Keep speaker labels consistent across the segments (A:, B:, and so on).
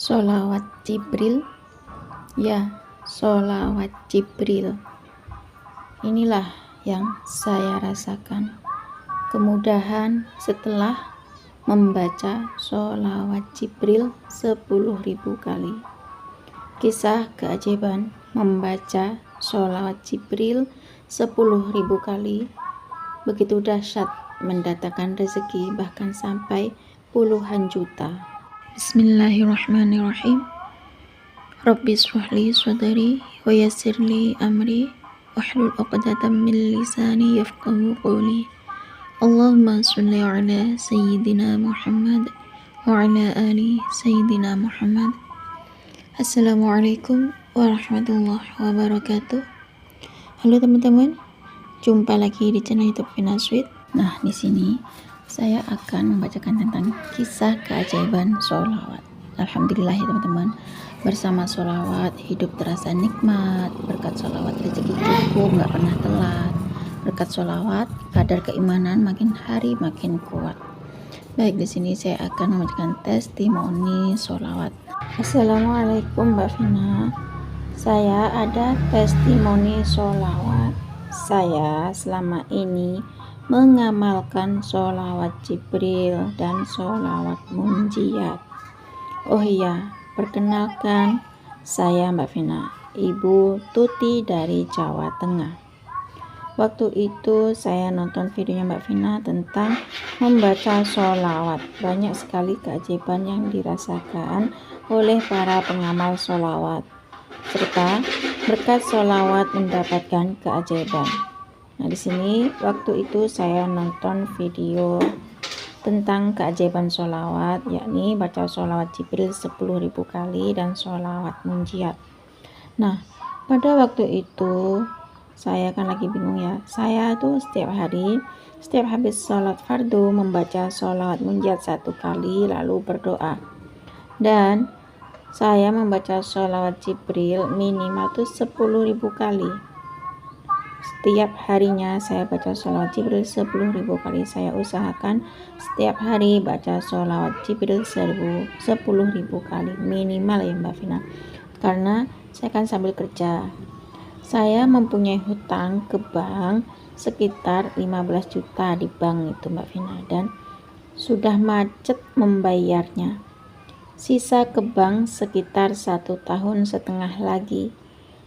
A: Sholawat Jibril, ya, sholawat Jibril. Inilah yang saya rasakan, kemudahan setelah membaca sholawat Jibril 10.000 kali. Kisah keajaiban membaca sholawat Jibril 10.000 kali begitu dahsyat, mendatangkan rezeki bahkan sampai puluhan juta. Bismillahirrahmanirrahim. Rabbi shrahli sadri wa yassirli amri wahlul 'uqdatam min lisani yafqahu qawli. Allahumma shalli ala sayyidina Muhammad wa ala ali sayyidina Muhammad. Assalamualaikum warahmatullahi wabarakatuh. Halo teman-teman, jumpa lagi di channel YouTube Vina Sweet. Nah, di sini saya akan membacakan tentang kisah keajaiban sholawat. Alhamdulillah ya teman-teman, bersama sholawat hidup terasa nikmat. Berkat sholawat rezeki cukup, gak pernah telat. Berkat sholawat kadar keimanan makin hari makin kuat. Baik, di sini saya akan membacakan testimoni sholawat. Assalamualaikum Mbak Vina, saya ada testimoni sholawat. Saya selama ini mengamalkan sholawat Jibril dan sholawat munjiat. Oh iya, perkenalkan, saya Mbak Vina, Ibu Tuti dari Jawa Tengah. Waktu itu saya nonton videonya Mbak Vina tentang membaca sholawat. Banyak sekali keajaiban yang dirasakan oleh para pengamal sholawat, serta berkat sholawat mendapatkan keajaiban. Nah, di sini waktu itu saya nonton video tentang keajaiban sholawat, yakni baca sholawat Jibril 10.000 kali dan sholawat munjiat. Nah, pada waktu itu saya kan lagi bingung ya. Saya tuh setiap habis sholat fardu membaca sholawat munjiat 1 kali lalu berdoa. Dan saya membaca sholawat Jibril minimal tuh 10.000 kali. Setiap harinya saya baca sholawat Jibril 10.000 kali. Saya usahakan setiap hari baca sholawat Jibril 10.000 kali minimal ya Mbak Vina, karena saya kan sambil kerja. Saya mempunyai hutang ke bank sekitar 15 juta di bank itu Mbak Vina, dan sudah macet membayarnya. Sisa ke bank sekitar 1,5 tahun lagi.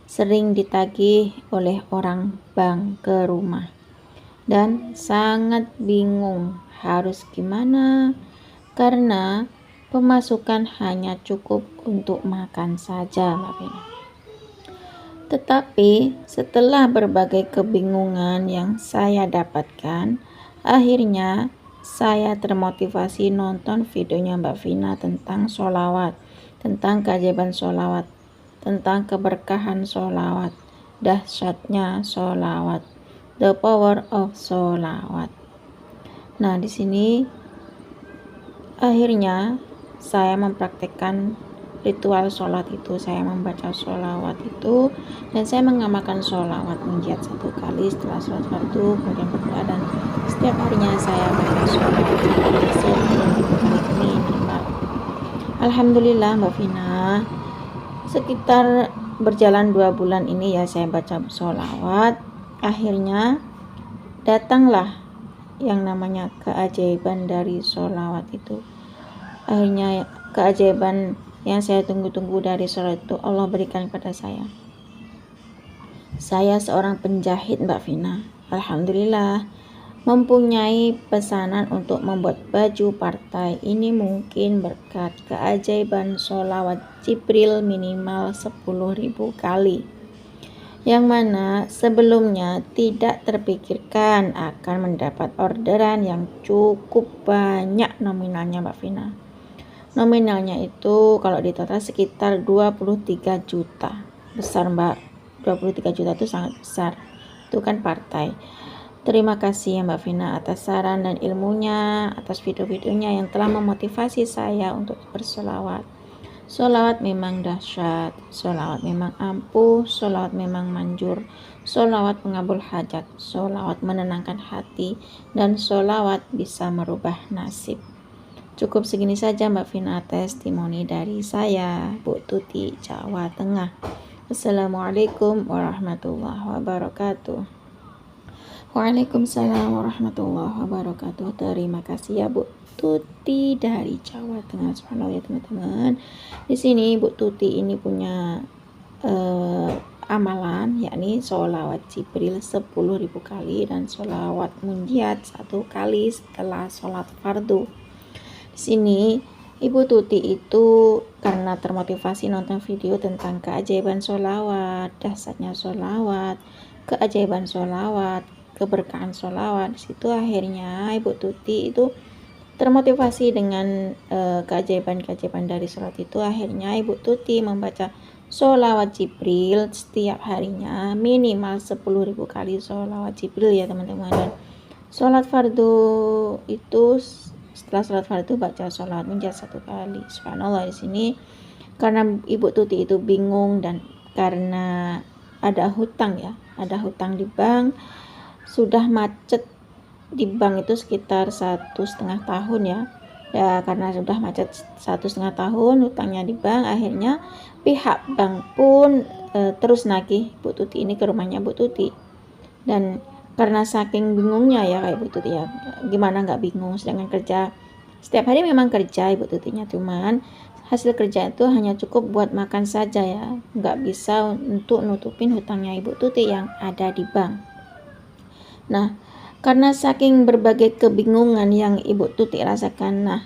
A: Sering ditagih oleh orang bank ke rumah dan sangat bingung harus gimana karena pemasukan hanya cukup untuk makan saja Mbak Vina. Tetapi setelah berbagai kebingungan yang saya dapatkan, akhirnya saya termotivasi nonton videonya Mbak Vina tentang sholawat, tentang keajaiban sholawat, tentang keberkahan sholawat, dahsyatnya sholawat, the power of sholawat. Nah, di sini akhirnya saya mempraktekkan ritual sholat itu. Saya membaca sholawat itu dan saya mengamalkan sholawat munjiat 1 kali setelah sholat fardu, kemudian berdoa, dan setiap harinya saya baca sholawat 10.000 kali minimal. Alhamdulillah Mbak Vina, sekitar berjalan 2 bulan ini ya saya baca sholawat, akhirnya datanglah yang namanya keajaiban dari sholawat itu. Akhirnya keajaiban yang saya tunggu-tunggu dari sholawat itu Allah berikan kepada saya. Saya seorang penjahit Mbak Vina, alhamdulillah mempunyai pesanan untuk membuat baju partai. Ini mungkin berkat keajaiban sholawat Jibril minimal 10.000 kali, yang mana sebelumnya tidak terpikirkan akan mendapat orderan yang cukup banyak nominalnya Mbak Vina. Nominalnya itu kalau ditotal sekitar 23 juta. Besar Mbak, 23 juta itu sangat besar. Itu kan partai. Terima kasih ya Mbak Vina atas saran dan ilmunya, atas video-videonya yang telah memotivasi saya untuk bersolawat. Solawat memang dahsyat, solawat memang ampuh, solawat memang manjur, solawat pengabul hajat, solawat menenangkan hati, dan solawat bisa merubah nasib. Cukup segini saja Mbak Vina testimoni dari saya, Bu Tuti, Jawa Tengah. Assalamualaikum warahmatullahi wabarakatuh. Waalaikumsalam warahmatullahi wabarakatuh. Terima kasih ya Bu Tuti dari Jawa Tengah. Subhanallah ya teman-teman. Di sini Bu Tuti ini punya amalan, yakni sholawat Jibril 10.000 kali dan sholawat munjiat 1 kali setelah sholat fardu. Di sini Ibu Tuti itu karena termotivasi nonton video tentang keajaiban sholawat, dahsyatnya sholawat, keajaiban sholawat, keberkahan sholawat. Di situ akhirnya Ibu Tuti itu termotivasi dengan keajaiban-keajaiban dari sholawat itu. Akhirnya Ibu Tuti membaca sholawat Jibril setiap harinya minimal 10.000 kali sholawat Jibril ya teman-teman. Dan sholat fardu itu setelah sholat fardu baca sholawat munjiat 1 kali. Subhanallah, di sini karena Ibu Tuti itu bingung dan karena ada hutang ya, ada hutang di bank, sudah macet di bank itu sekitar 1,5 tahun ya. Ya karena sudah macet 1,5 tahun hutangnya di bank, akhirnya pihak bank pun terus nagih Bu Tuti ini ke rumahnya Bu Tuti. Dan karena saking bingungnya ya kayak Ibu Tuti ya, gimana nggak bingung, sedangkan kerja setiap hari memang kerja Ibu Tutinya, cuman hasil kerja itu hanya cukup buat makan saja ya, nggak bisa untuk nutupin hutangnya Ibu Tuti yang ada di bank. Nah karena saking berbagai kebingungan yang Ibu Tuti rasakan, nah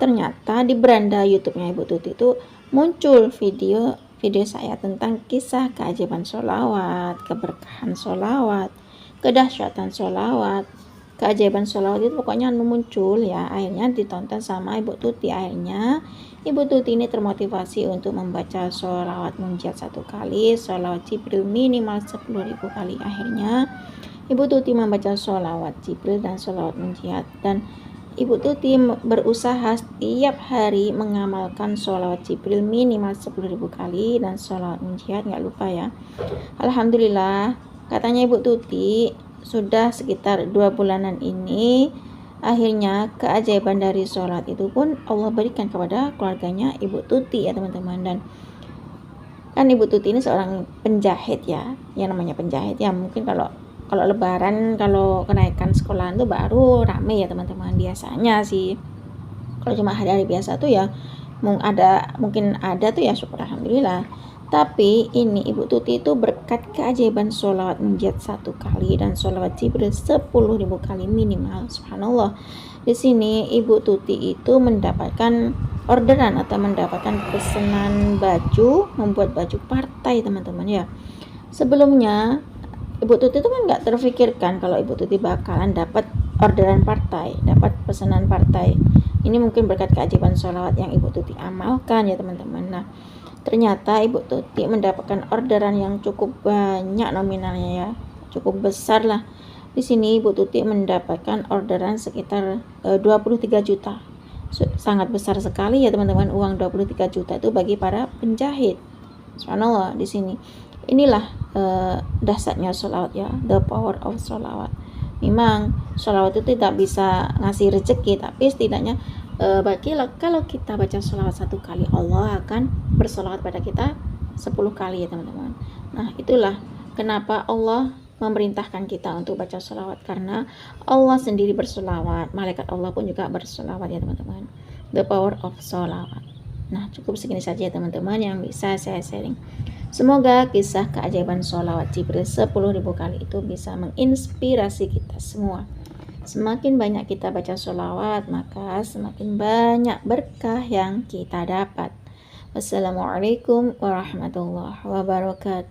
A: ternyata di beranda YouTube-nya Ibu Tuti itu muncul video saya tentang kisah keajaiban sholawat, keberkahan sholawat, kedahsyatan sholawat, keajaiban sholawat itu pokoknya muncul ya. Akhirnya ditonton sama Ibu Tuti. Akhirnya Ibu Tuti ini termotivasi untuk membaca sholawat munjiat 1 kali, sholawat Jibril minimal 10.000 kali. Akhirnya Ibu Tuti membaca sholawat Jibril dan sholawat munjiat, dan Ibu Tuti berusaha setiap hari mengamalkan sholawat Jibril minimal 10.000 kali dan sholawat munjiat nggak lupa ya. Alhamdulillah, katanya Ibu Tuti sudah sekitar 2 bulanan ini, akhirnya keajaiban dari sholat itu pun Allah berikan kepada keluarganya Ibu Tuti ya teman-teman. Dan kan Ibu Tuti ini seorang penjahit ya, yang namanya penjahit ya mungkin kalau lebaran, kalau kenaikan sekolahan tuh baru rame ya teman-teman. Biasanya sih kalau cuma hari-hari biasa tuh ya mungkin ada tuh ya, syukur alhamdulillah. Tapi ini Ibu Tuti itu berkat keajaiban sholawat munjiat 1 kali dan sholawat Jibril 10.000 kali minimal. Subhanallah. Di sini Ibu Tuti itu mendapatkan orderan atau mendapatkan pesanan baju, membuat baju partai teman-teman ya. Sebelumnya Ibu Tuti itu kan nggak terfikirkan kalau Ibu Tuti bakalan dapat orderan partai, dapat pesanan partai. Ini mungkin berkat keajaiban sholawat yang Ibu Tuti amalkan ya teman-teman. Nah ternyata Ibu Tuti mendapatkan orderan yang cukup banyak nominalnya ya, cukup besar lah. Di sini Ibu Tuti mendapatkan orderan sekitar 23 juta. Sangat besar sekali ya teman-teman, uang 23 juta itu bagi para penjahit. Subhanallah, di sini. Inilah dahsyatnya sholawat ya, the power of sholawat. Memang sholawat itu tidak bisa ngasih rezeki, tapi setidaknya kalau kita baca sholawat 1 kali, Allah akan bersolawat pada kita 10 kali ya teman-teman. Nah itulah kenapa Allah memerintahkan kita untuk baca sholawat, karena Allah sendiri bersolawat, malaikat Allah pun juga bersolawat ya teman-teman. The power of sholawat. Nah cukup segini saja ya teman-teman yang bisa saya sharing. Semoga kisah keajaiban sholawat Jibril 10.000 kali itu bisa menginspirasi kita semua. Semakin banyak kita baca sholawat, maka semakin banyak berkah yang kita dapat. Wassalamualaikum warahmatullahi wabarakatuh.